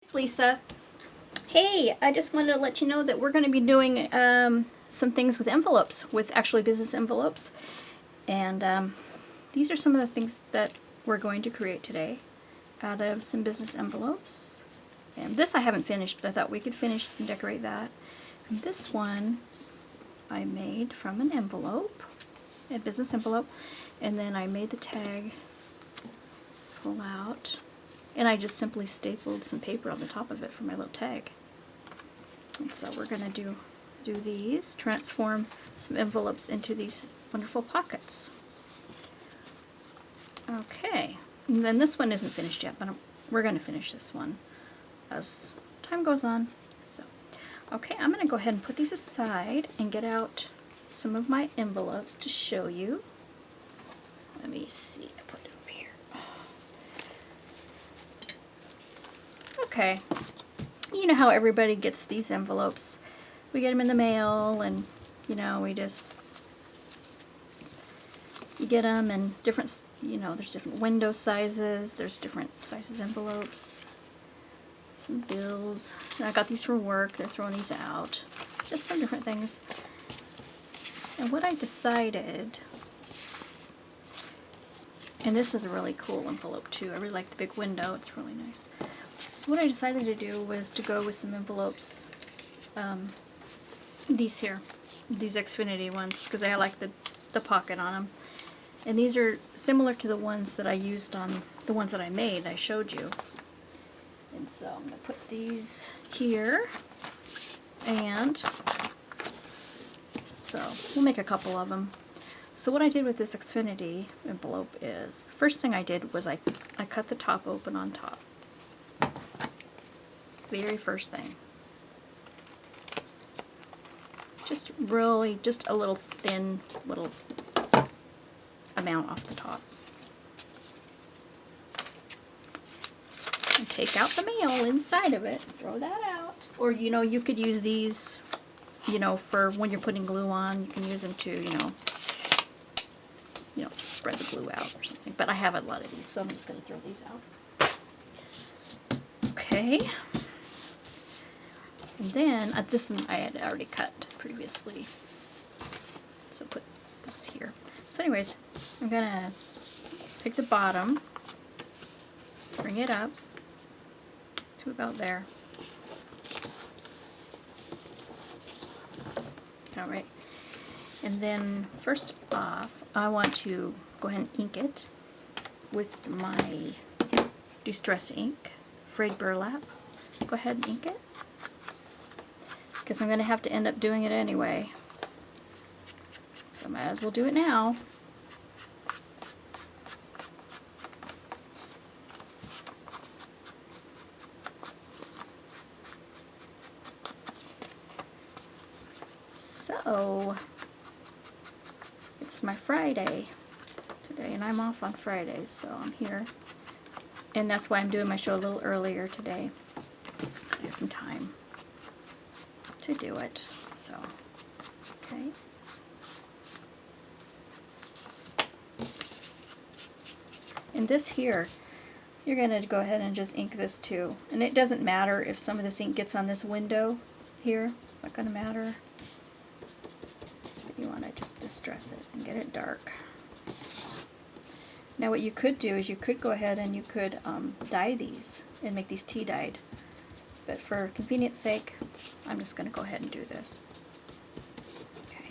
It's Lisa. Hey, I just wanted to let you know that we're going to be doing some things with envelopes, with actually business envelopes. And these are some of the things that we're going to create today out of some business envelopes. And this I haven't finished, but I thought we could finish and decorate that. And this one I made from an envelope, a business envelope, and then I made the tag pull out. And I just simply stapled some paper on the top of it for my little tag. And so we're going to do these, transform some envelopes into these wonderful pockets. Okay, and then this one isn't finished yet, but we're going to finish this one as time goes on. So, okay, I'm going to go ahead and put these aside and get out some of my envelopes to show you. Let me see, I put it over here. Okay, you know how everybody gets these envelopes. We get them in the mail, and you know, you get them in different, there's different window sizes, there's different sizes envelopes, some bills. And I got these from work, they're throwing these out. Just some different things. And what I decided, and this is a really cool envelope too, I really like the big window, it's really nice. So what I decided to do was to go with some envelopes, these here, these Xfinity ones, because I like the pocket on them. And these are similar to the ones that I used on the ones that I made, I showed you. And so I'm going to put these here, and so we'll make a couple of them. So what I did with this Xfinity envelope is, the first thing I did was I cut the top open on top. Very first thing. Just really, just a little thin little amount off the top. And take out the mail inside of it. Throw that out. Or, you could use these, for when you're putting glue on. You can use them to, spread the glue out or something. But I have a lot of these, so I'm just going to throw these out. Okay. And then, this one I had already cut previously. So put this here. So anyways, I'm going to take the bottom, bring it up to about there. Alright. And then, first off, I want to go ahead and ink it with my Distress ink, frayed burlap. Go ahead and ink it, because I'm going to have to end up doing it anyway. So I might as well do it now. So, it's my Friday today, and I'm off on Fridays, so I'm here. And that's why I'm doing my show a little earlier today. I have some time to do it. So, okay. And this here, you're going to go ahead and just ink this too. And it doesn't matter if some of this ink gets on this window here. It's not going to matter. But you want to just distress it and get it dark. Now what you could do is you could go ahead and you could dye these and make these tea dyed. But for convenience sake, I'm just going to go ahead and do this. Okay.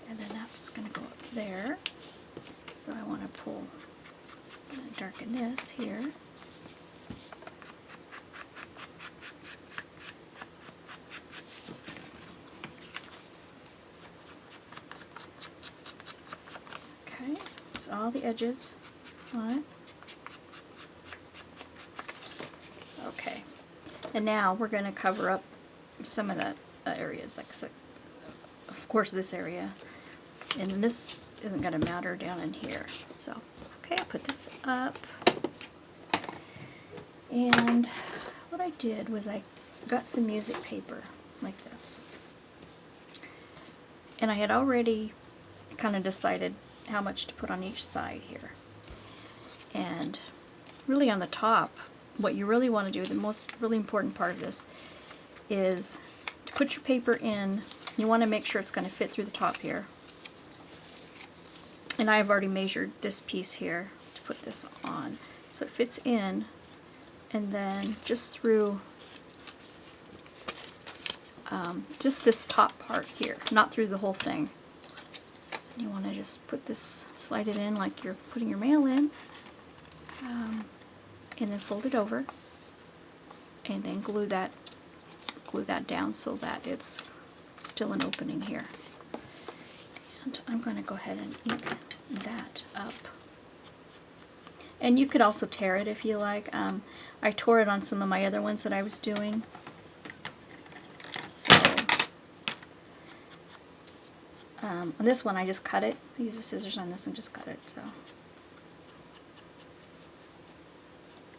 And then that's going to go up there. So I want to pull, I'm going to darken this here. Okay, so all the edges on it. Okay, and now we're going to cover up some of the areas, like, so, of course, this area, and this isn't going to matter down in here. So, okay, I put this up, and what I did was I got some music paper like this, and I had already kind of decided how much to put on each side here, and really on the top, what you really want to do, the most really important part of this, is to put your paper in. You want to make sure it's going to fit through the top here. And I've already measured this piece here to put this on. So it fits in, and then just through just this top part here, not through the whole thing. You want to just put this, slide it in like you're putting your mail in, and then fold it over, and then glue that down so that it's still an opening here. And I'm going to go ahead and ink that up. And you could also tear it if you like. I tore it on some of my other ones that I was doing. On this one I just cut it. I use the scissors on this and just cut it. So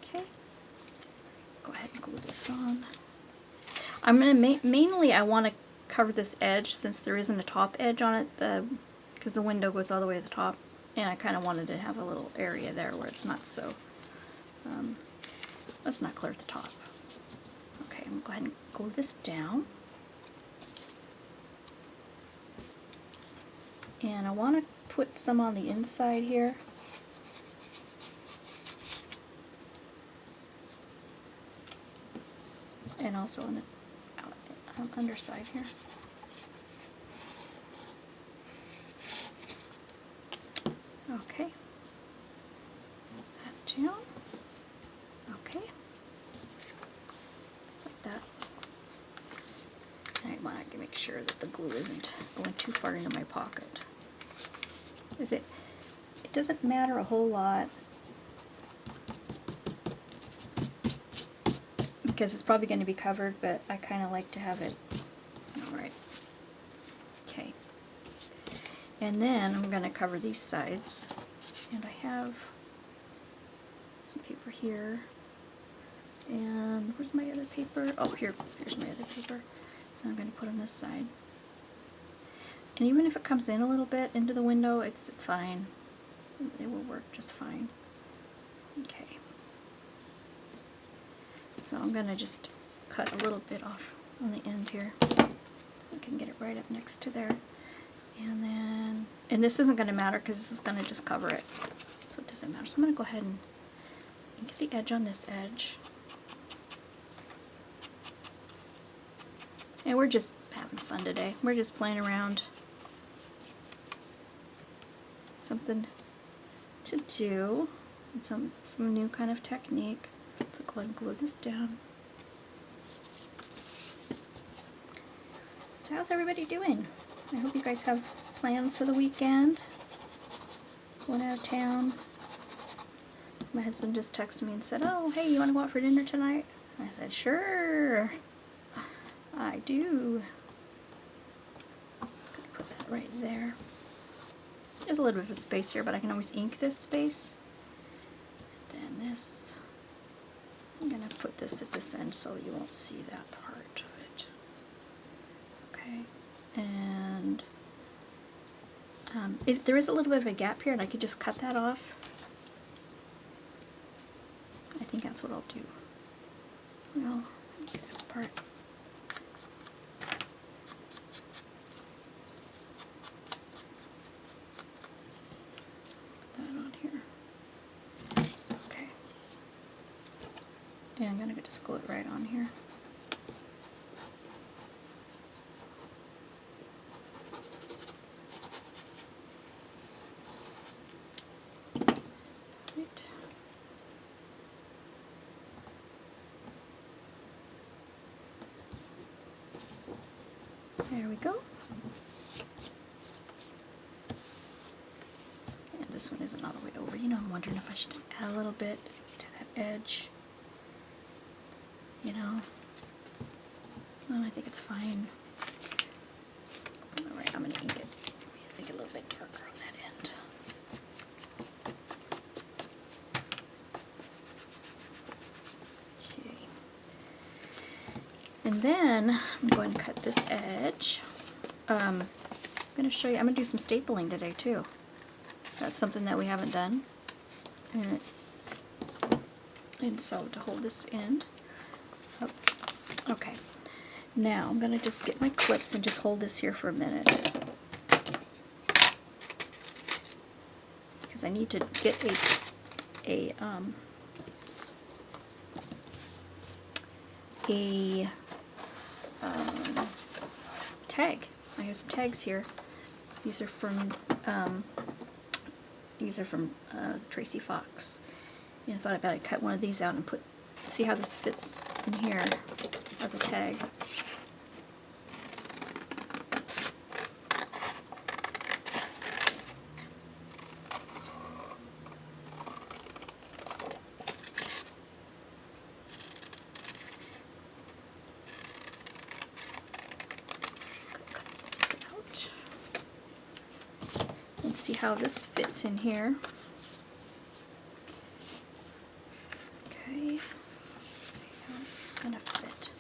okay, go ahead and glue this on. I'm gonna mainly I want to cover this edge since there isn't a top edge on it, because the window goes all the way to the top, and I kind of wanted to have a little area there where it's not so let's not clear at the top. Okay, I'm gonna go ahead and glue this down. And I want to put some on the inside here. And also on the underside here. Okay. That down. Okay. Just like that. I want to make sure that the glue isn't going too far into my pocket. It doesn't matter a whole lot because it's probably going to be covered, but I kind of like to have it. Alright. Okay. And then I'm going to cover these sides. And I have some paper here. And where's my other paper? Oh, here's my other paper. I'm going to put on this side. And even if it comes in a little bit into the window, it's fine. It will work just fine. Okay. So I'm going to just cut a little bit off on the end here so I can get it right up next to there. And then, and this isn't going to matter because this is going to just cover it. So it doesn't matter. So I'm going to go ahead and get the edge on this edge. And we're just having fun today. We're just playing around. Something to do. And some new kind of technique. So go ahead and glue this down. So how's everybody doing? I hope you guys have plans for the weekend. Going out of town. My husband just texted me and said, oh, hey, you want to go out for dinner tonight? I said, sure. I do. Put that right there. There's a little bit of a space here, but I can always ink this space. Then this. I'm going to put this at this end so you won't see that part of it. Okay. And there is a little bit of a gap here, and I could just cut that off. I think that's what I'll do. Well, get this part. Yeah, I'm going to just glue it right on here. Right. There we go. And this one isn't all the way over. You know, I'm wondering if I should just add a little bit to that edge. You know, well, I think it's fine. Alright, I'm going to ink it. Make it a little bit darker on that end. Okay. And then I'm going to cut this edge. I'm going to show you, I'm going to do some stapling today too. That's something that we haven't done. And and sew to hold this end. Oh, okay. Now I'm going to just get my clips and just hold this here for a minute. Because I need to get a tag. I have some tags here. These are from Tracy Fox. You know, I thought about it, cut one of these out and see how this fits in here as a tag. See how this fits in here. Okay, see how this is going to fit.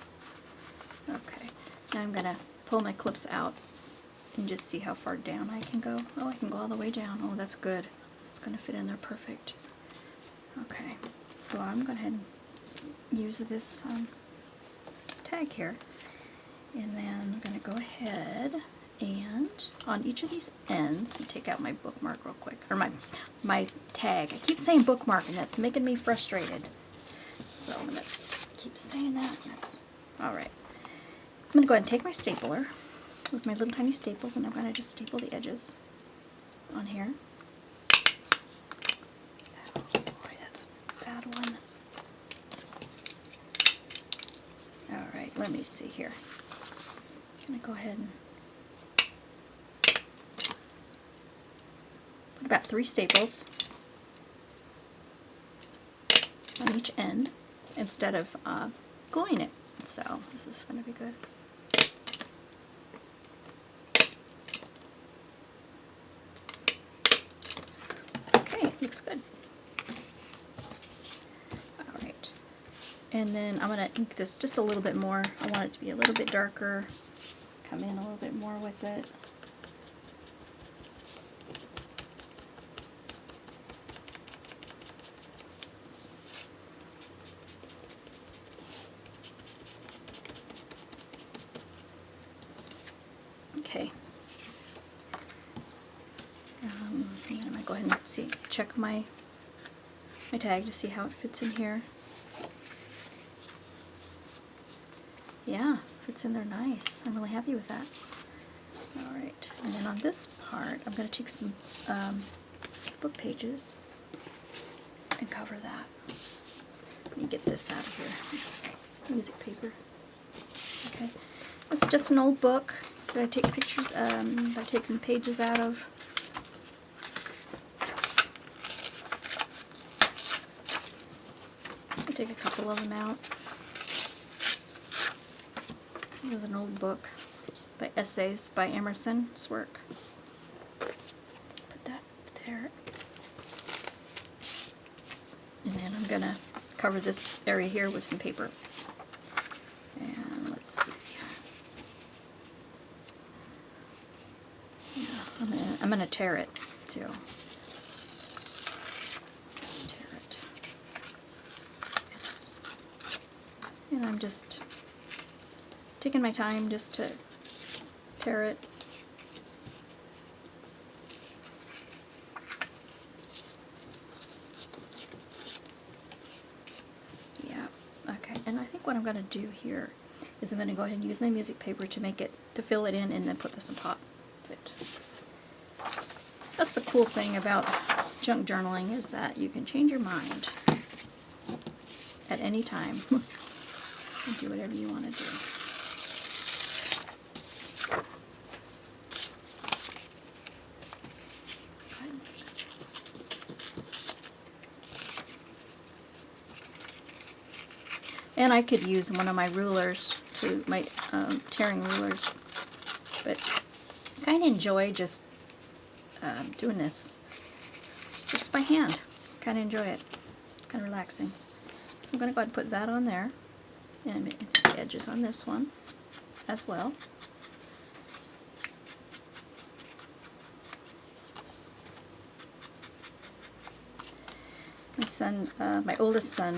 Okay, now I'm going to pull my clips out and just see how far down I can go. Oh, I can go all the way down. Oh, that's good. It's going to fit in there perfect. Okay, so I'm going to go ahead and use this tag here. And then I'm going to go ahead and on each of these ends, and take out my bookmark real quick, or my tag. I keep saying bookmark, and that's making me frustrated. So I'm going to keep saying that. Yes. All right. I'm going to go ahead and take my stapler with my little tiny staples, and I'm going to just staple the edges on here. Oh boy, that's a bad one. All right, let me see here. I'm going to go ahead and put about 3 staples on each end instead of gluing it. So this is going to be good. Okay, looks good. All right. And then I'm going to ink this just a little bit more. I want it to be a little bit darker. Come in a little bit more with it. Okay. And I'm going to go ahead and check my tag to see how it fits in here. Yeah, fits in there nice. I'm really happy with that. Alright, and then on this part, I'm going to take some book pages and cover that. Let me get this out of here. This music paper. Okay, this is just an old book that I take pictures, I've taken pages out of. I'll take a couple of them out. This is an old book by Essays by Emerson's work. Put that there. And then I'm going to cover this area here with some paper. And let's see. Yeah, I'm gonna tear it too. Just tear it. And I'm just taking my time just to tear it. Yeah, okay. And I think what I'm going to do here is I'm going to go ahead and use my music paper to fill it in and then put this on top of it. That's the cool thing about junk journaling, is that you can change your mind at any time and do whatever you want to do. And I could use one of my rulers, my tearing rulers, but I kind of enjoy just doing this just by hand. Kind of enjoy it. It's kind of relaxing. So I'm going to go ahead and put that on there, and the edges on this one as well. Let's son, my oldest son,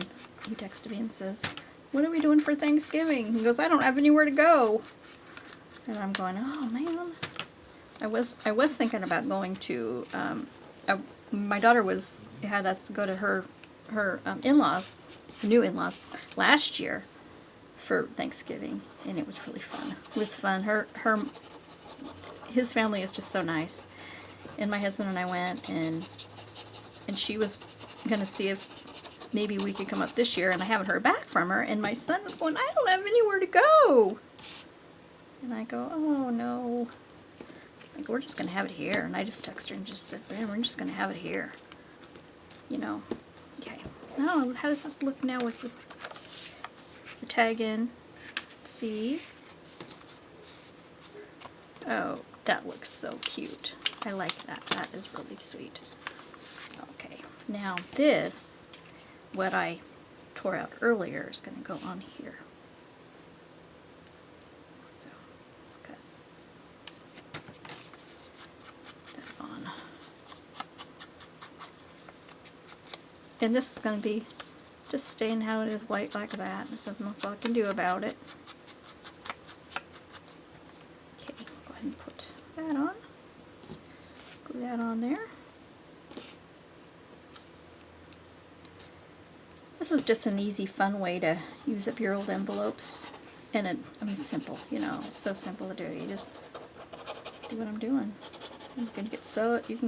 he texted me and says, "What are we doing for Thanksgiving?" He goes, "I don't have anywhere to go." And I'm going, oh man. I was thinking about going to, my daughter had us go to her in-laws, new in-laws, last year for Thanksgiving, and it was really fun. It was fun. His family is just so nice, and my husband and I went, and she was gonna see if maybe we could come up this year, and I haven't heard back from her, and my son is going, "I don't have anywhere to go." And I go, "Oh no." Like, we're just gonna have it here. And I just texted her and just said, "Man, we're just gonna have it here." You know. Okay. Now, how does this look now with the tag in? Let's see. Oh, that looks so cute. I like that. That is really sweet. Okay. Now this, what I tore out earlier, is gonna go on here. And this is going to be just staying how it is, white like that. There's nothing else I can do about it. Okay, go ahead and put that on. Glue that on there. This is just an easy, fun way to use up your old envelopes. And I mean, simple, you know, it's so simple to do. You just do what I'm doing. You can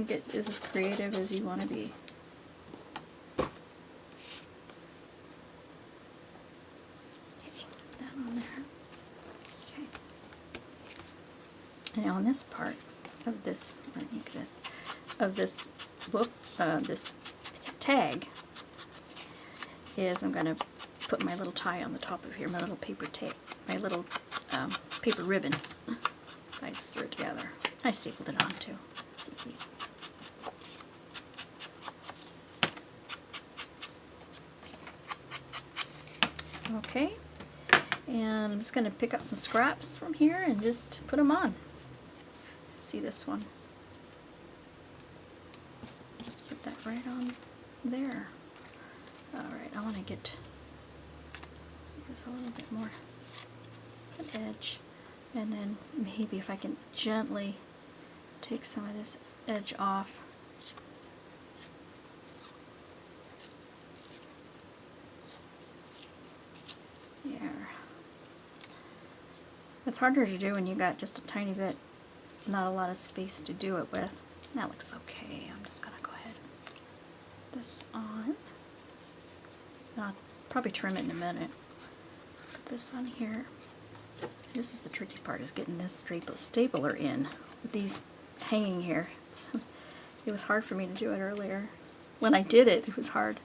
get as creative as you want to be. Now on this part of this, this book, this tag, is I'm going to put my little tie on the top of here, my little paper tape, my little paper ribbon. I just threw it together. I stapled it on too. It's easy. Okay, and I'm just going to pick up some scraps from here and just put them on. See this one. Just put that right on there. Alright, I want to get this a little bit more an edge, and then maybe if I can gently take some of this edge off. There. It's harder to do when you got just a tiny bit, not a lot of space to do it with. That looks okay. I'm just going to go ahead and put this on. I'll probably trim it in a minute. Put this on here. This is the tricky part, is getting this stapler in with these hanging here. It was hard for me to do it earlier. When I did it, it was hard.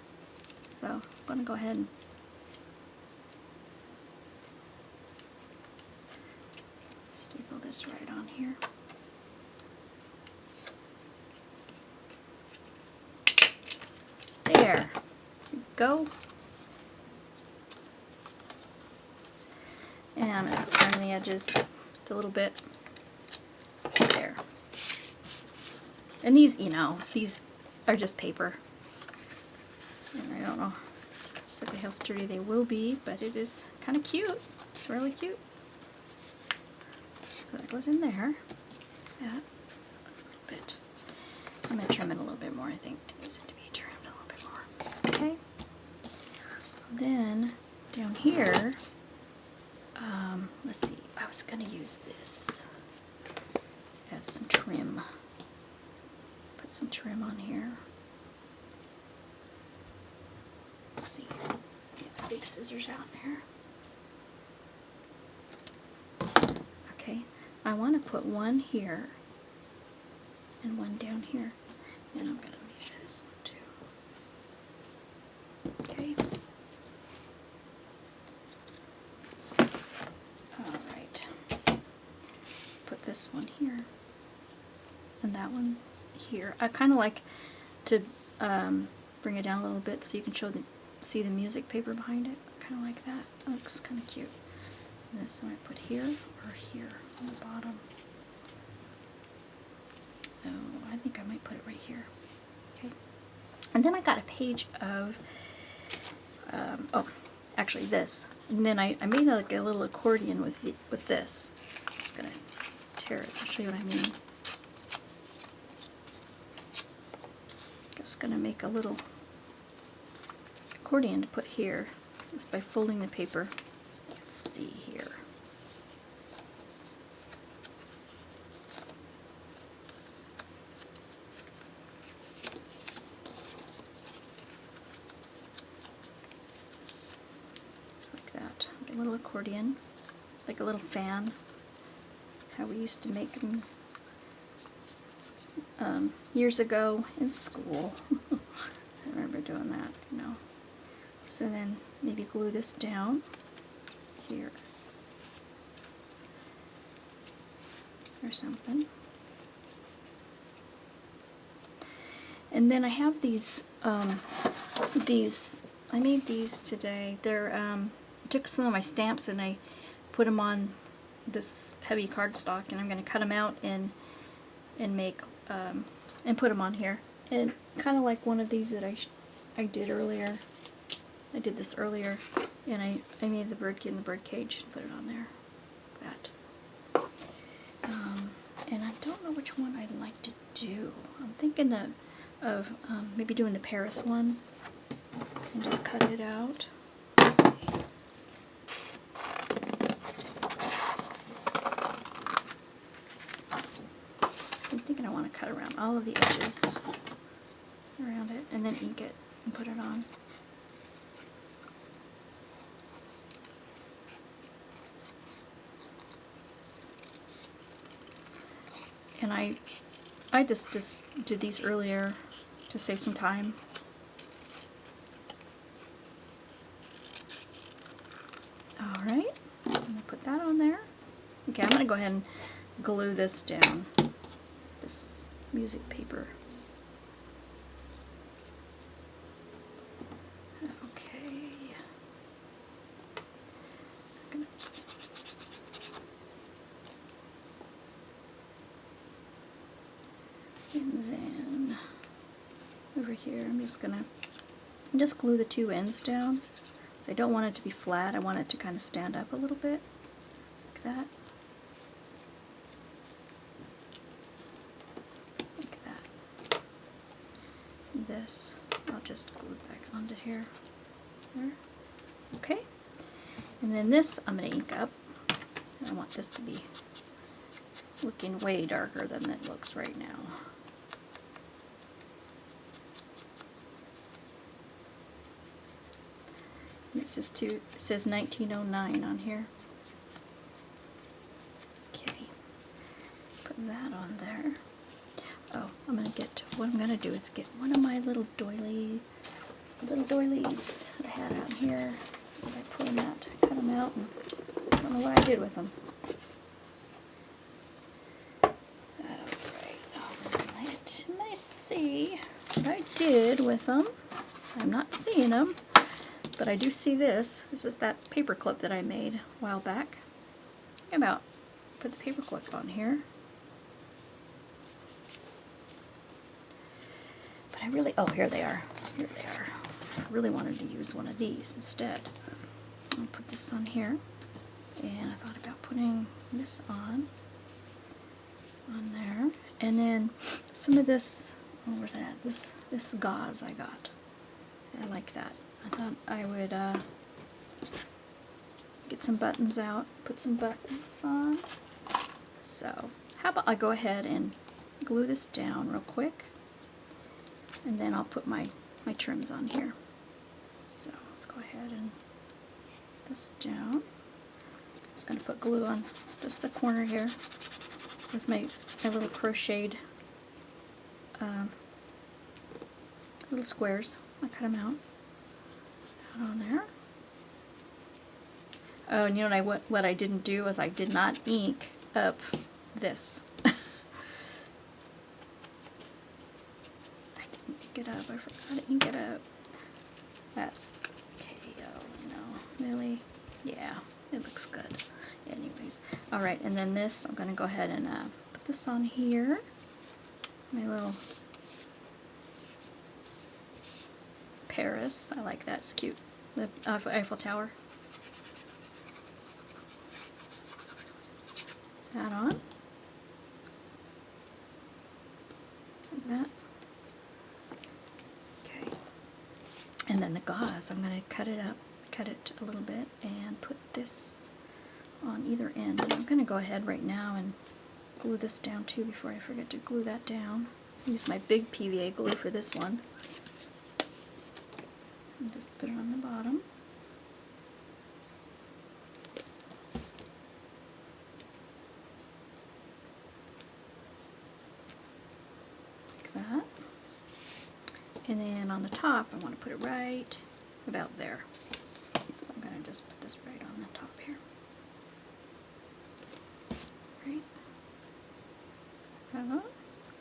So I'm going to go ahead and staple this right on here. There we go. And as I turn the edges a little bit, there. And these, you know, these are just paper. And I don't know exactly how sturdy they will be, but it is kind of cute. It's really cute. So that goes in there. That a little bit. I'm going to trim it a little bit more. I think it needs it to be trimmed a little bit more. Okay. Then down here, let's see. I was going to use this as some trim. Put some trim on here. Let's see. Get my big scissors out here. Okay. I want to put one here and one down here. And I'm going to measure this one too. Okay. Alright. Put this one here. And that one here. I kind of like to bring it down a little bit so you can see the music paper behind it. I kind of like that. That looks kind of cute. And this one I put here or here on the bottom. Oh, I think I might put it right here. Okay. And then I got a page of, oh, actually this. And then I made like a little accordion with this. I'm just gonna tear it. I'll show you what I mean. Just gonna make a little accordion to put here, just by folding the paper. Let's see here. Just like that. Make a little accordion, like a little fan. How we used to make them years ago in school. I remember doing that, you know. So then maybe glue this down here or something. And then I have these, I made these today. They're, I took some of my stamps and I put them on this heavy cardstock, and I'm going to cut them out and make, and put them on here. And kind of like one of these that I did earlier. I did this earlier, and I made the bird kid in the bird cage and put it on there. Like that. And I don't know which one I'd like to do. I'm thinking of maybe doing the Paris one and just cut it out. Let's see. I'm thinking I want to cut around all of the edges around it and then ink it and put it on. And I just did these earlier to save some time. Alright, I'm going to put that on there. Okay, I'm going to go ahead and glue this down, this music paper. Okay. And then over here, I'm just gonna glue the two ends down. So I don't want it to be flat. I want it to kind of stand up a little bit, like that. Like that. And this, I'll just glue back onto here. There. Okay. And then this, I'm gonna ink up. I want this to be looking way darker than it looks right now. This is it says 1909 on here. Okay, put that on there. Oh, what I'm gonna do is get one of my little doilies that I had out here. I put them out, cut them out, and I don't know what I did with them. Alright, let's see what I did with them. I'm not seeing them. But I do see this. This is that paper clip that I made a while back. Think about put the paper clip on here. But I really, oh, here they are. Here they are. I really wanted to use one of these instead. I'll put this on here. And I thought about putting this on there. And then some of this, oh, where's it at? This gauze I got. I like that. I thought I would get some buttons out, put some buttons on. So, how about I go ahead and glue this down real quick, and then I'll put my trims on here. So, let's go ahead and put this down. Just going to put glue on just the corner here with my little crocheted little squares. I cut them out. On there. Oh, and you know what I didn't do is I did not ink up this. I didn't ink it up. I forgot to ink it up. That's KO, you know. Really? Yeah, it looks good. Anyways. Alright, and then this, I'm going to go ahead and put this on here. My little Paris. I like that. It's cute. The Eiffel Tower. That on. Like that. Okay. And then the gauze, I'm going to cut it up, cut it a little bit, and put this on either end. And I'm going to go ahead right now and glue this down too before I forget to glue that down. Use my big PVA glue for this one. And just put it on the bottom. Like that. And then on the top, I want to put it right about there. So I'm going to just put this right on the top here. Right.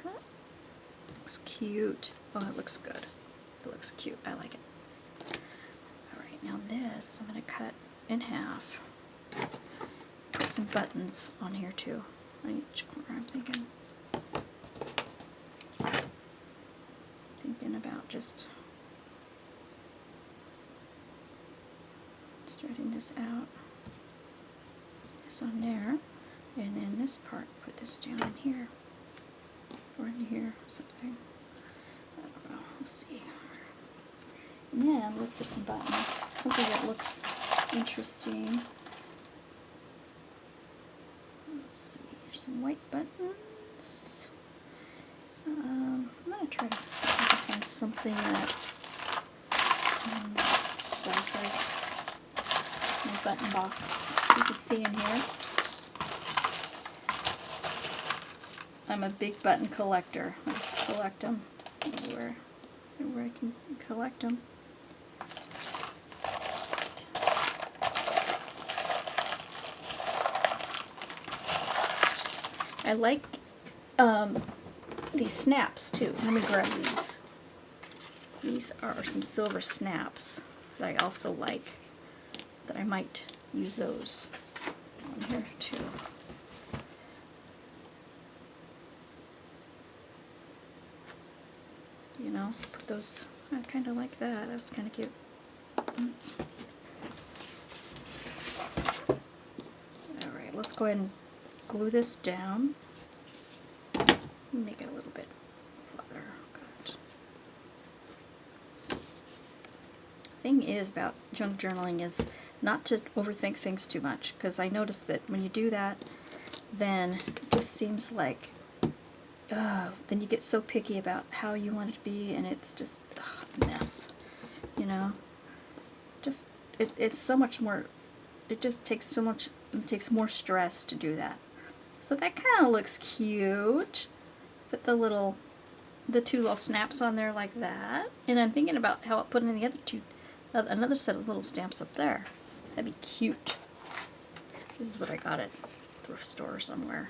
Good. Looks cute. Oh, it looks good. It looks cute. I like it. Alright, now this I'm going to cut in half. Put some buttons on here too. On each corner, I'm thinking about just starting this out. This on there. And then this part, put this down in here. Or in here, something. I don't know. We'll see. And then look for some buttons. Something that looks interesting. Let's see. Here's some white buttons. I'm going to try to find something that's my button box. You can see in here. I'm a big button collector. I just collect them everywhere I can collect them. I like these snaps too. Let me grab these. These are some silver snaps that I also like, that I might use those on here too. You know, put those, I kind of like that. That's kind of cute. Alright, let's go ahead and glue this down. Make it a little bit flatter. Good. Thing is about junk journaling is not to overthink things too much, because I noticed that when you do that, then it just seems like then you get so picky about how you want it to be, and it's just a mess, you know. Just it's so much more. It just takes so much. It takes more stress to do that. So that kind of looks cute. Put the two little snaps on there like that, and I'm thinking about how I'll put in the other two, another set of little stamps up there. That'd be cute. This is what I got at thrift store somewhere,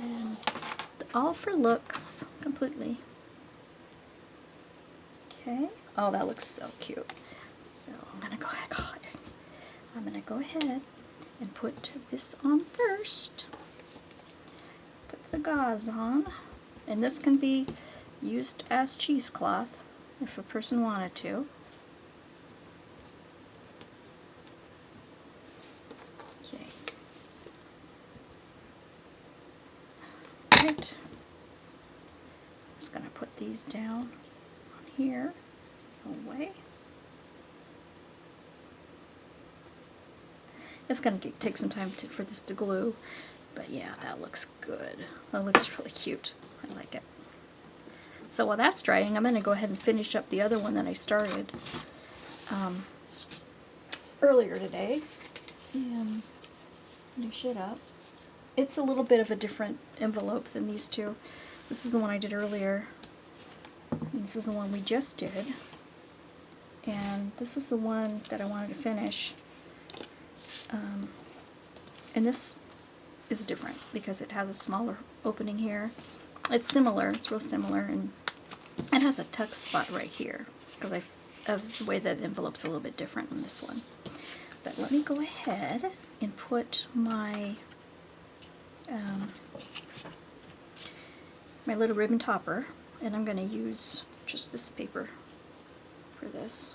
and all for looks completely. Okay. Oh, that looks so cute. So I'm gonna go ahead and put this on first. Put the gauze on, and this can be used as cheesecloth if a person wanted to. Okay. Right. Just gonna put these down on here, away. It's gonna take some time for this to glue, but yeah, that looks good. That looks really cute. I like it. So while that's drying, I'm gonna go ahead and finish up the other one that I started earlier today, and finish it up. It's a little bit of a different envelope than these two. This is the one I did earlier, and this is the one we just did, and this is the one that I wanted to finish. And this is different because it has a smaller opening here. It's similar, it's real similar, and it has a tuck spot right here because of the way that envelope's a little bit different than this one. But let me go ahead and put my my little ribbon topper, and I'm going to use just this paper for for this.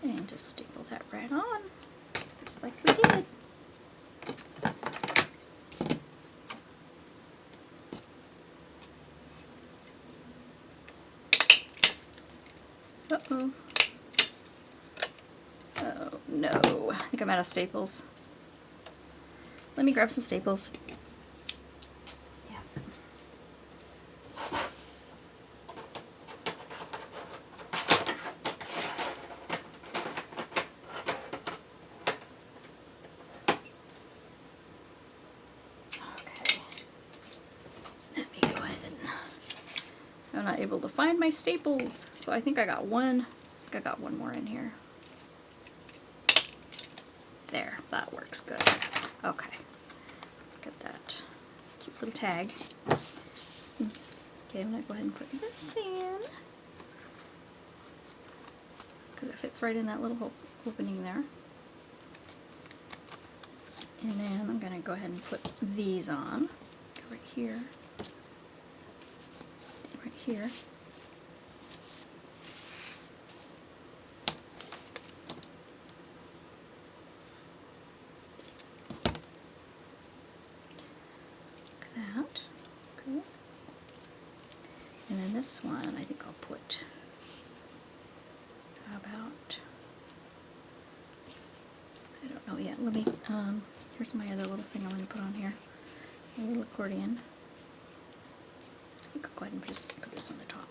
And just staple that right on, just like we did. Uh-oh. Oh no, I think I'm out of staples. Let me grab some staples. Yeah. Okay. Let me go ahead and... I'm not able to find my staples, so I think I got one. I think I got one more in here. There, that works good. Okay. Look at that cute little tag. Okay, I'm gonna go ahead and put this in because it fits right in that little opening there. And then I'm gonna go ahead and put these on right here, right here. That. Cool. And then this one, I think I'll put, how about, I don't know yet. Let me, here's my other little thing I'm going to put on here. A little accordion. I think I'll go ahead and just put this on the top.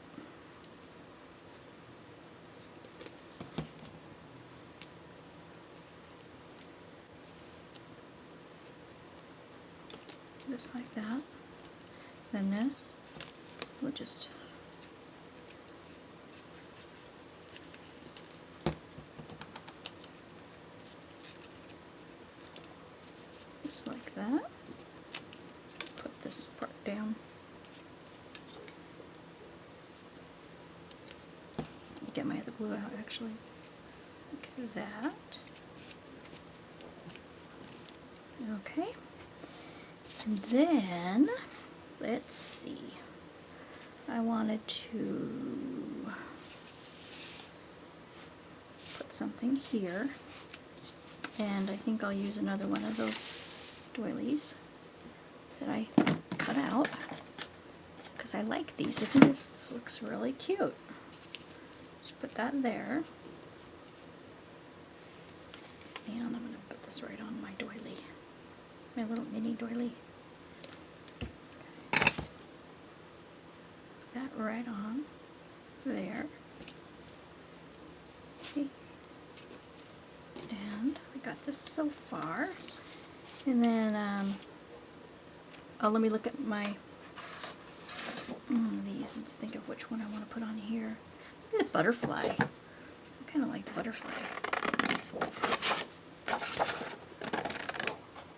Just like that. Then this, we'll just just like that. Put this part down. Get my other glue out actually. Like that. Okay. And then, let's see, I wanted to put something here, and I think I'll use another one of those doilies that I cut out, because I like these. I think this looks really cute. Just put that there, and I'm going to put this right on my doily, my little mini doily. That right on there. Okay. And I got this so far. And then, oh, let me look at my these and think of which one I want to put on here. Maybe the butterfly. I kind of like butterfly.